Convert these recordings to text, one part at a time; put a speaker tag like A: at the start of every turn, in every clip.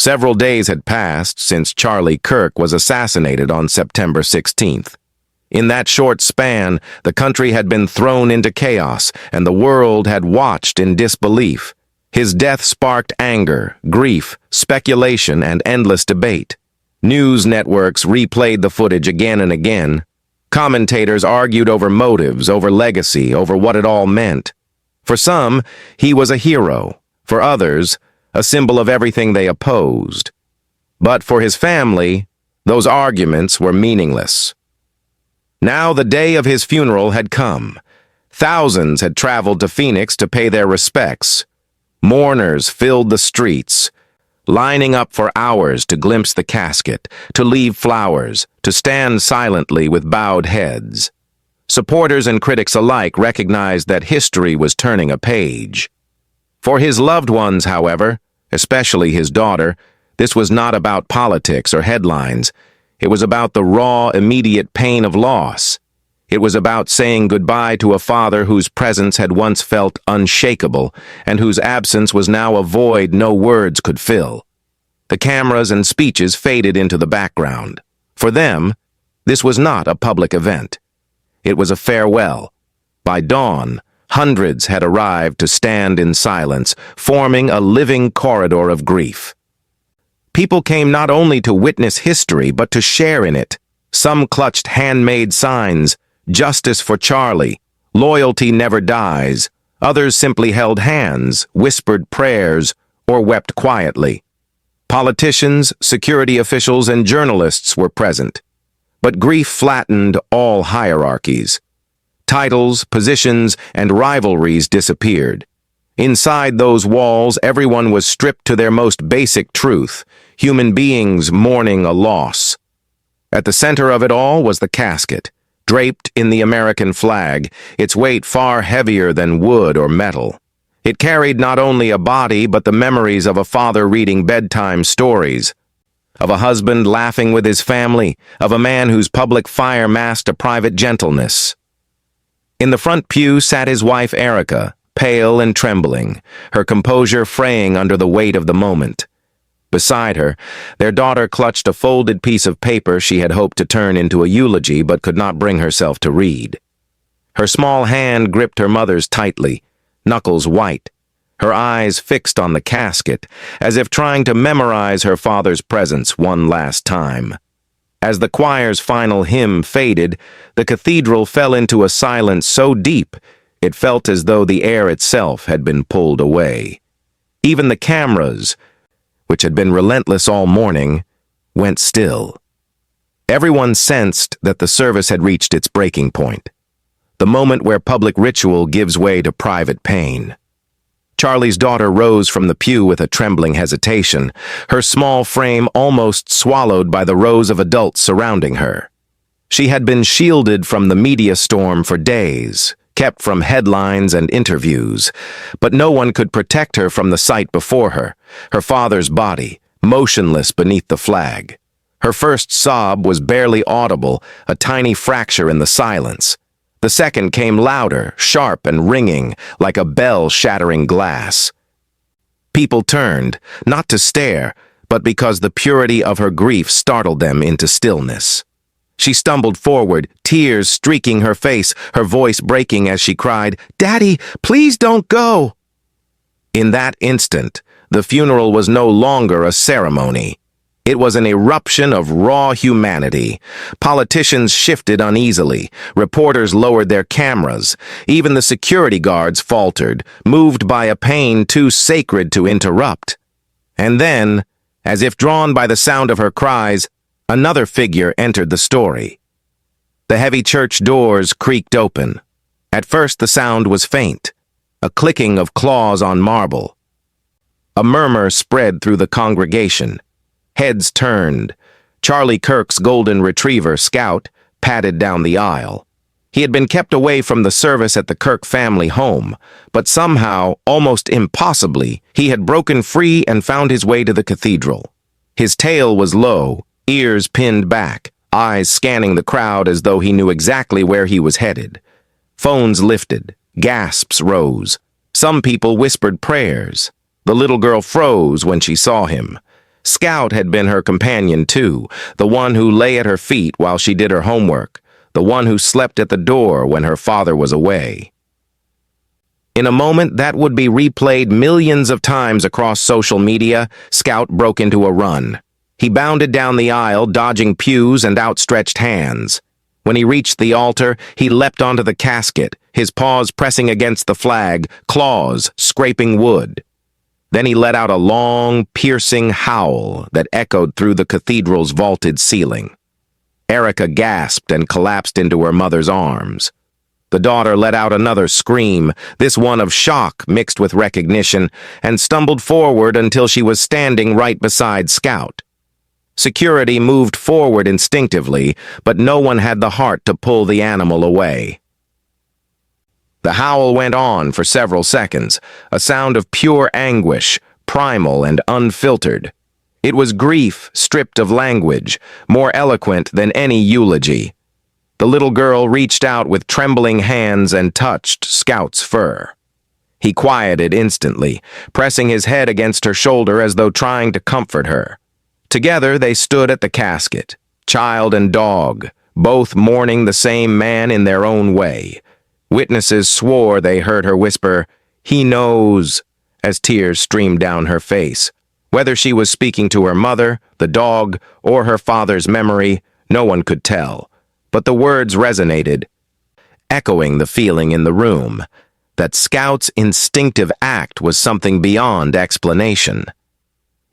A: Several days had passed since Charlie Kirk was assassinated on September 16th. In that short span, the country had been thrown into chaos, and the world had watched in disbelief. His death sparked anger, grief, speculation, and endless debate. News networks replayed the footage again and again. Commentators argued over motives, over legacy, over what it all meant. For some, he was a hero. For others, a symbol of everything they opposed. But for his family, those arguments were meaningless. Now the day of his funeral had come. Thousands had traveled to Phoenix to pay their respects. Mourners filled the streets, lining up for hours to glimpse the casket, to leave flowers, to stand silently with bowed heads. Supporters and critics alike recognized that history was turning a page. For his loved ones, however, especially his daughter, this was not about politics or headlines. It was about the raw, immediate pain of loss. It was about saying goodbye to a father whose presence had once felt unshakable and whose absence was now a void no words could fill. The cameras and speeches faded into the background. For them, this was not a public event. It was a farewell. By dawn, hundreds had arrived to stand in silence, forming a living corridor of grief. People came not only to witness history, but to share in it. Some clutched handmade signs, "Justice for Charlie," "Loyalty never dies." Others simply held hands, whispered prayers, or wept quietly. Politicians, security officials, and journalists were present. But grief flattened all hierarchies. Titles, positions, and rivalries disappeared. Inside those walls, everyone was stripped to their most basic truth, human beings mourning a loss. At the center of it all was the casket, draped in the American flag, its weight far heavier than wood or metal. It carried not only a body, but the memories of a father reading bedtime stories, of a husband laughing with his family, of a man whose public fire masked a private gentleness. In the front pew sat his wife Erica, pale and trembling, her composure fraying under the weight of the moment. Beside her, their daughter clutched a folded piece of paper she had hoped to turn into a eulogy but could not bring herself to read. Her small hand gripped her mother's tightly, knuckles white, her eyes fixed on the casket, as if trying to memorize her father's presence one last time. As the choir's final hymn faded, the cathedral fell into a silence so deep it felt as though the air itself had been pulled away. Even the cameras, which had been relentless all morning, went still. Everyone sensed that the service had reached its breaking point, the moment where public ritual gives way to private pain. Charlie's daughter rose from the pew with a trembling hesitation, her small frame almost swallowed by the rows of adults surrounding her. She had been shielded from the media storm for days, kept from headlines and interviews, but no one could protect her from the sight before her, her father's body, motionless beneath the flag. Her first sob was barely audible, a tiny fracture in the silence. The second came louder, sharp and ringing, like a bell shattering glass. People turned, not to stare, but because the purity of her grief startled them into stillness. She stumbled forward, tears streaking her face, her voice breaking as she cried, "Daddy, please don't go!" In that instant, the funeral was no longer a ceremony. It was an eruption of raw humanity. Politicians shifted uneasily. Reporters lowered their cameras. Even the security guards faltered, moved by a pain too sacred to interrupt. And then, as if drawn by the sound of her cries, another figure entered the story. The heavy church doors creaked open. At first the sound was faint, a clicking of claws on marble. A murmur spread through the congregation. Heads turned. Charlie Kirk's golden retriever, Scout, padded down the aisle. He had been kept away from the service at the Kirk family home, but somehow, almost impossibly, he had broken free and found his way to the cathedral. His tail was low, ears pinned back, eyes scanning the crowd as though he knew exactly where he was headed. Phones lifted, gasps rose. Some people whispered prayers. The little girl froze when she saw him. Scout had been her companion too, the one who lay at her feet while she did her homework, the one who slept at the door when her father was away. In a moment that would be replayed millions of times across social media, Scout broke into a run. He bounded down the aisle, dodging pews and outstretched hands. When he reached the altar, he leapt onto the casket, his paws pressing against the flag, claws scraping wood. Then he let out a long, piercing howl that echoed through the cathedral's vaulted ceiling. Erica gasped and collapsed into her mother's arms. The daughter let out another scream, this one of shock mixed with recognition, and stumbled forward until she was standing right beside Scout. Security moved forward instinctively, but no one had the heart to pull the animal away. The howl went on for several seconds, a sound of pure anguish, primal and unfiltered. It was grief stripped of language, more eloquent than any eulogy. The little girl reached out with trembling hands and touched Scout's fur. He quieted instantly, pressing his head against her shoulder as though trying to comfort her. Together they stood at the casket, child and dog, both mourning the same man in their own way. Witnesses swore they heard her whisper, "He knows," as tears streamed down her face. Whether she was speaking to her mother, the dog, or her father's memory, no one could tell. But the words resonated, echoing the feeling in the room, that Scout's instinctive act was something beyond explanation.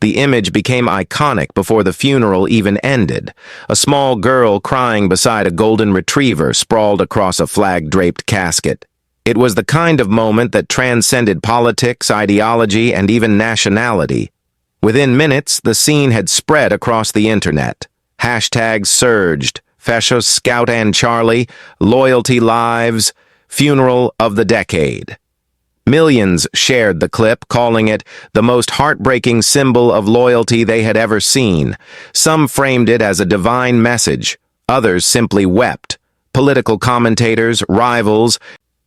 A: The image became iconic before the funeral even ended, a small girl crying beside a golden retriever sprawled across a flag-draped casket. It was the kind of moment that transcended politics, ideology, and even nationality. Within minutes, the scene had spread across the internet. Hashtags surged, Feshos, Scout and Charlie, Loyalty Lives, Funeral of the Decade. Millions shared the clip, calling it the most heartbreaking symbol of loyalty they had ever seen. Some framed it as a divine message, others simply wept. Political commentators, rivals,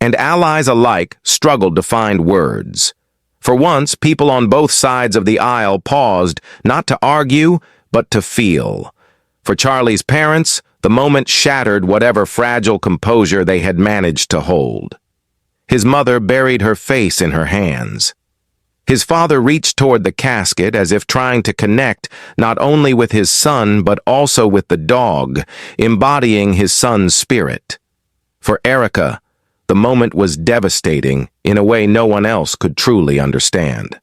A: and allies alike struggled to find words. For once, people on both sides of the aisle paused, not to argue, but to feel. For Charlie's parents, the moment shattered whatever fragile composure they had managed to hold. His mother buried her face in her hands. His father reached toward the casket as if trying to connect not only with his son but also with the dog, embodying his son's spirit. For Erica, the moment was devastating in a way no one else could truly understand.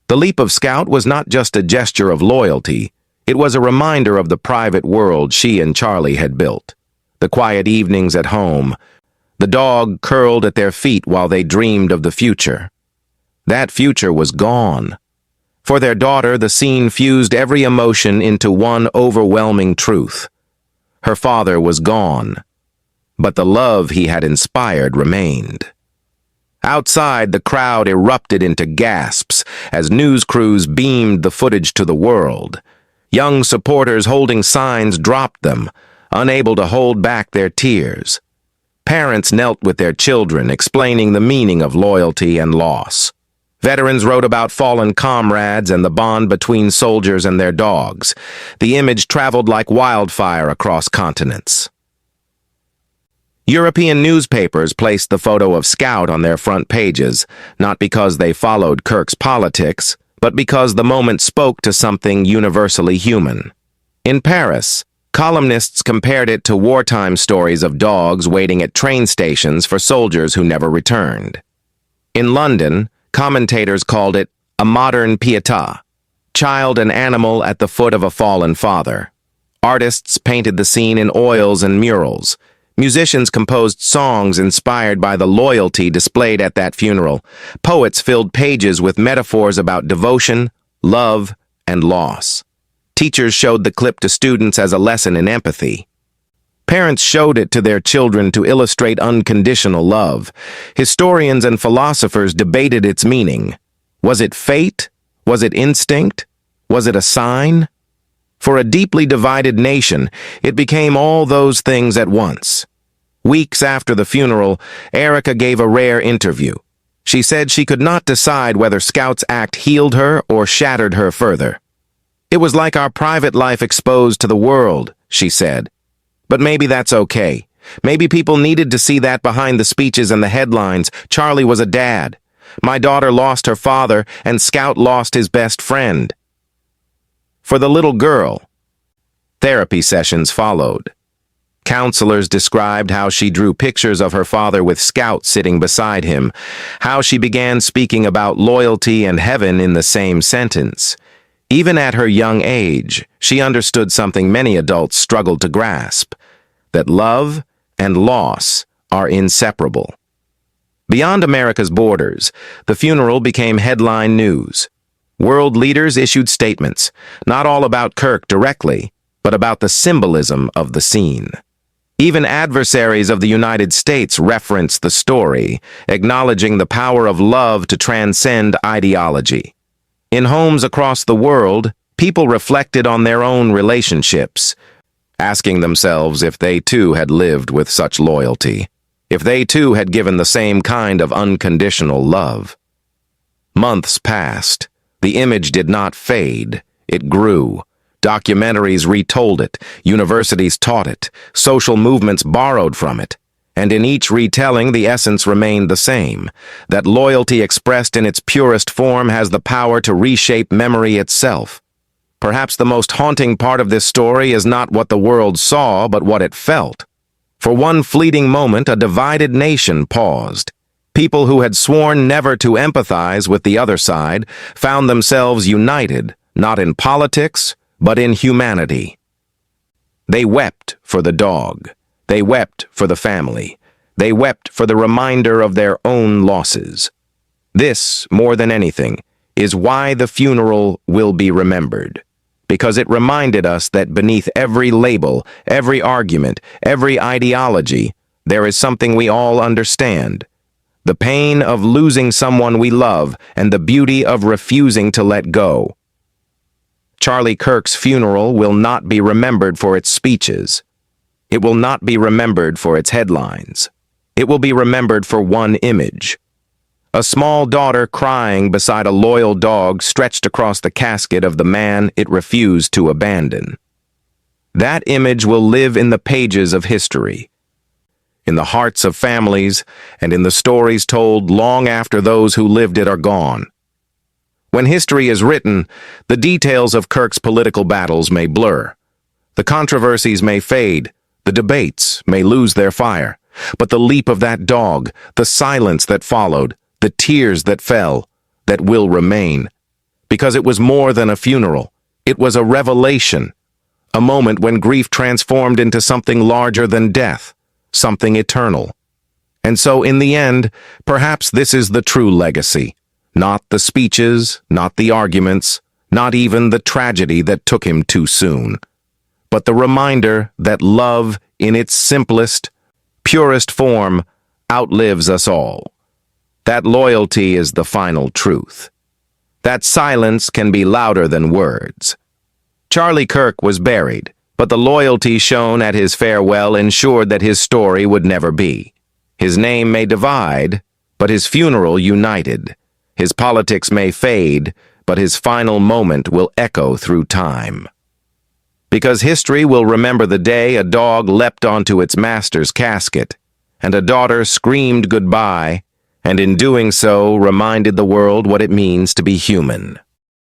A: The leap of Scout was not just a gesture of loyalty, it was a reminder of the private world she and Charlie had built. The quiet evenings at home, the dog curled at their feet while they dreamed of the future. That future was gone. For their daughter, the scene fused every emotion into one overwhelming truth. Her father was gone, but the love he had inspired remained. Outside, the crowd erupted into gasps as news crews beamed the footage to the world. Young supporters holding signs dropped them, unable to hold back their tears. Parents knelt with their children, explaining the meaning of loyalty and loss. Veterans wrote about fallen comrades and the bond between soldiers and their dogs. The image traveled like wildfire across continents. European newspapers placed the photo of Scout on their front pages, not because they followed Kirk's politics, but because the moment spoke to something universally human. In Paris, columnists compared it to wartime stories of dogs waiting at train stations for soldiers who never returned. In London, commentators called it a modern pietà, child and animal at the foot of a fallen father. Artists painted the scene in oils and murals. Musicians composed songs inspired by the loyalty displayed at that funeral. Poets filled pages with metaphors about devotion, love, and loss. Teachers showed the clip to students as a lesson in empathy. Parents showed it to their children to illustrate unconditional love. Historians and philosophers debated its meaning. Was it fate? Was it instinct? Was it a sign? For a deeply divided nation, it became all those things at once. Weeks after the funeral, Erica gave a rare interview. She said she could not decide whether Scout's act healed her or shattered her further. It was like our private life exposed to the world, she said. But maybe that's okay. Maybe people needed to see that behind the speeches and the headlines. Charlie was a dad. My daughter lost her father, and Scout lost his best friend. For the little girl, therapy sessions followed. Counselors described how she drew pictures of her father with Scout sitting beside him, how she began speaking about loyalty and heaven in the same sentence. Even at her young age, she understood something many adults struggled to grasp, that love and loss are inseparable. Beyond America's borders, the funeral became headline news. World leaders issued statements, not all about Kirk directly, but about the symbolism of the scene. Even adversaries of the United States referenced the story, acknowledging the power of love to transcend ideology. In homes across the world, people reflected on their own relationships, asking themselves if they too had lived with such loyalty, if they too had given the same kind of unconditional love. Months passed. The image did not fade. It grew. Documentaries retold it, universities taught it, social movements borrowed from it, and in each retelling the essence remained the same, that loyalty expressed in its purest form has the power to reshape memory itself. Perhaps the most haunting part of this story is not what the world saw, but what it felt. For one fleeting moment, a divided nation paused. People who had sworn never to empathize with the other side found themselves united, not in politics, but in humanity. They wept for the dog. They wept for the family. They wept for the reminder of their own losses. This, more than anything, is why the funeral will be remembered. Because it reminded us that beneath every label, every argument, every ideology, there is something we all understand. The pain of losing someone we love and the beauty of refusing to let go. Charlie Kirk's funeral will not be remembered for its speeches. It will not be remembered for its headlines. It will be remembered for one image. A small daughter crying beside a loyal dog stretched across the casket of the man it refused to abandon. That image will live in the pages of history, in the hearts of families, and in the stories told long after those who lived it are gone. When history is written, the details of Kirk's political battles may blur. The controversies may fade, the debates may lose their fire, but the leap of that dog, the silence that followed, the tears that fell, that will remain. Because it was more than a funeral. It was a revelation, a moment when grief transformed into something larger than death, something eternal. And so, in the end, perhaps this is the true legacy. Not the speeches, not the arguments, not even the tragedy that took him too soon, but the reminder that love, in its simplest, purest form, outlives us all. That loyalty is the final truth. That silence can be louder than words. Charlie Kirk was buried, but the loyalty shown at his farewell ensured that his story would never be. His name may divide, but his funeral united. His politics may fade, but his final moment will echo through time. Because history will remember the day a dog leapt onto its master's casket, and a daughter screamed goodbye, and in doing so reminded the world what it means to be human.